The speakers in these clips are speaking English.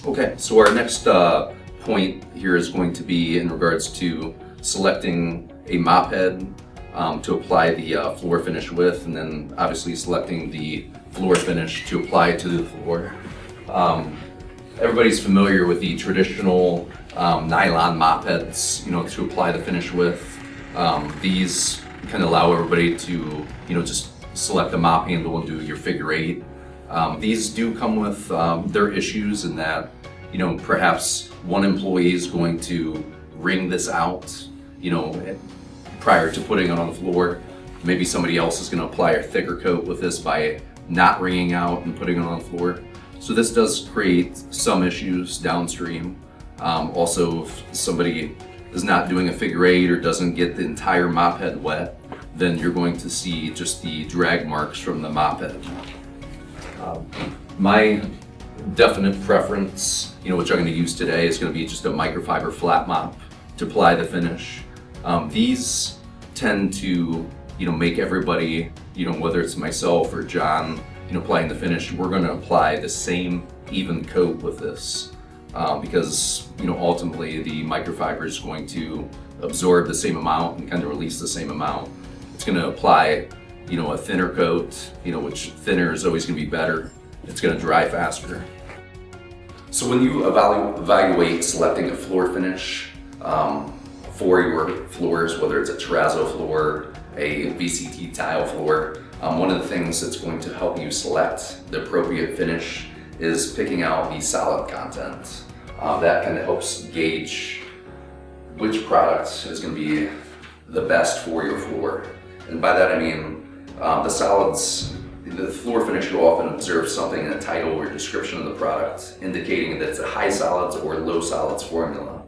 Okay, so our next point here is going to be in regards to selecting a mop head to apply the floor finish with, and then obviously selecting the floor finish to apply to the floor. Everybody's familiar with the traditional nylon mop heads, to apply the finish with. These can allow everybody to, just select the mop handle and do your figure eight. These do come with their issues in that, perhaps one employee is going to wring this out, prior to putting it on the floor. Maybe somebody else is going to apply a thicker coat with this by not wringing out and putting it on the floor. So this does create some issues downstream. Also, if somebody is not doing a figure eight or doesn't get the entire mop head wet, then you're going to see just the drag marks from the mop head. My definite preference, which I'm going to use today, is going to be just a microfiber flat mop to apply the finish. These tend to, make everybody, whether it's myself or John, applying the finish, we're going to apply the same even coat with this because, ultimately the microfiber is going to absorb the same amount and kind of release the same amount. It's going to apply, a thinner coat, which thinner is always going to be better. It's going to dry faster. So when you evaluate selecting a floor finish for your floors, whether it's a terrazzo floor, a VCT tile floor, one of the things that's going to help you select the appropriate finish is picking out the solid content. That kind of helps gauge which product is going to be the best for your floor. And by that I mean the solids. The floor finish will often observe something in the title or description of the product, indicating that it's a high solids or low solids formula.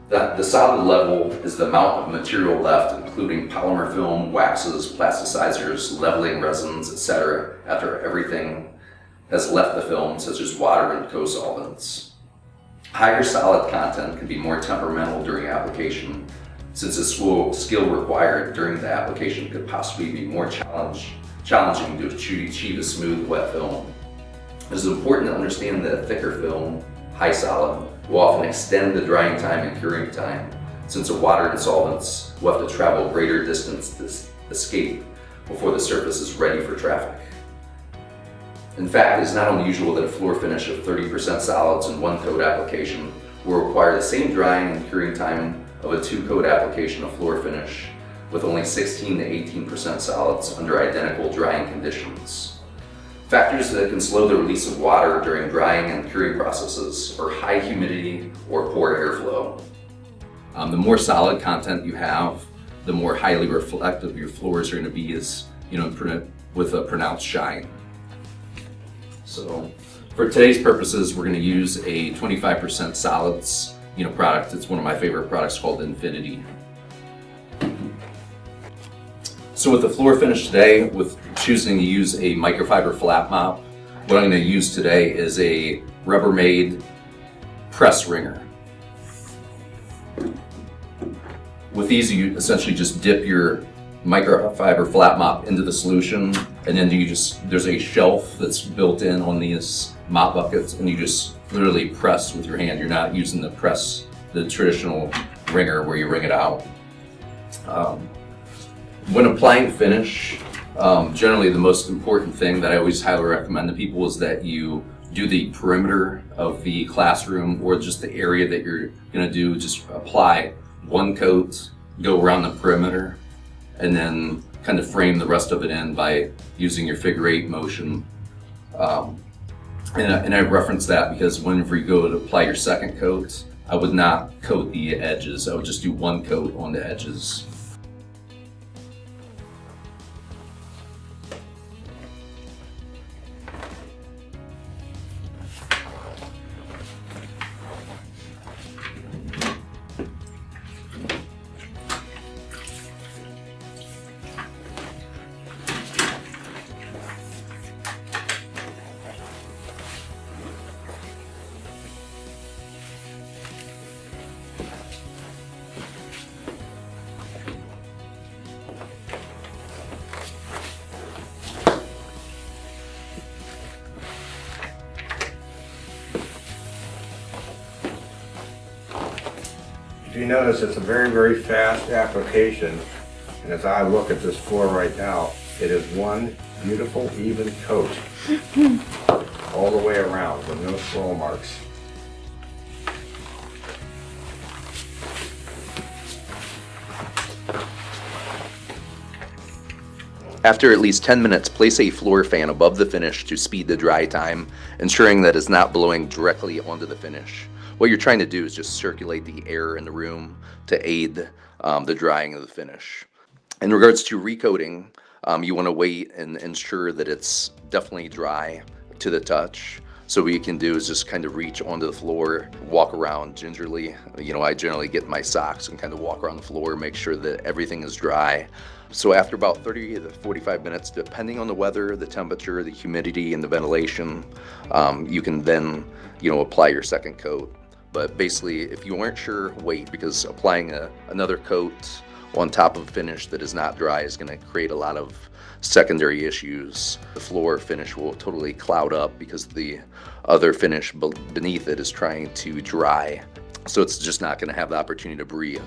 The solid level is the amount of material left, including polymer film, waxes, plasticizers, leveling resins, etc., after everything has left the film, such as water and co-solvents. Higher solid content can be more temperamental during application, since the skill required during the application could possibly be more challenging to achieve a smooth, wet film. It is important to understand that a thicker film, high solid, will often extend the drying time and curing time, since the water and solvents will have to travel a greater distance to escape before the surface is ready for traffic. In fact, it is not unusual that a floor finish of 30% solids in one coat application will require the same drying and curing time of a two-coat application of floor finish, with only 16 to 18% solids under identical drying conditions. Factors that can slow the release of water during drying and curing processes are high humidity or poor airflow. The more solid content you have, the more highly reflective your floors are going to be, with a pronounced shine. So for today's purposes, we're going to use a 25% solids product. It's one of my favorite products called Infinity. So with the floor finish today, with choosing to use a microfiber flat mop, what I'm going to use today is a Rubbermaid press wringer. With these, you essentially just dip your microfiber flat mop into the solution, and then there's a shelf that's built in on these mop buckets, and you just literally press with your hand. You're not using the traditional wringer where you wring it out. When applying finish, generally the most important thing that I always highly recommend to people is that you do the perimeter of the classroom or just the area that you're going to do. Just apply one coat, go around the perimeter, and then kind of frame the rest of it in by using your figure eight motion. And I reference that because whenever you go to apply your second coat, I would not coat the edges. I would just do one coat on the edges. If you notice, it's a very, very fast application. And as I look at this floor right now, it is one beautiful, even coat all the way around with no swirl marks. After at least 10 minutes, place a floor fan above the finish to speed the dry time, ensuring that it's not blowing directly onto the finish. What you're trying to do is just circulate the air in the room to aid the drying of the finish. In regards to recoating, you want to wait and ensure that it's definitely dry to the touch. So what you can do is just kind of reach onto the floor, walk around gingerly. I generally get my socks and kind of walk around the floor, make sure that everything is dry. So after about 30 to 45 minutes, depending on the weather, the temperature, the humidity, and the ventilation, you can then, apply your second coat. But basically, if you weren't sure, wait, because applying another coat on top of a finish that is not dry is going to create a lot of secondary issues. The floor finish will totally cloud up because the other finish beneath it is trying to dry. So it's just not going to have the opportunity to breathe.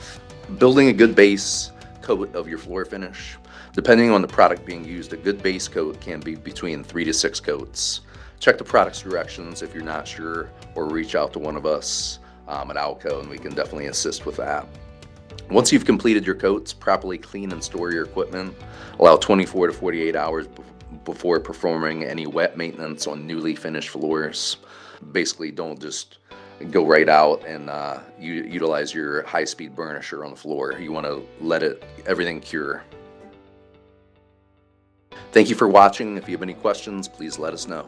Building a good base coat of your floor finish. Depending on the product being used, a good base coat can be between 3 to 6 coats. Check the product's directions if you're not sure, or reach out to one of us at Alco and we can definitely assist with that. Once you've completed your coats, properly clean and store your equipment. Allow 24 to 48 hours before performing any wet maintenance on newly finished floors. Basically, don't just go right out and utilize your high-speed burnisher on the floor. You want to let everything cure. Thank you for watching. If you have any questions, please let us know.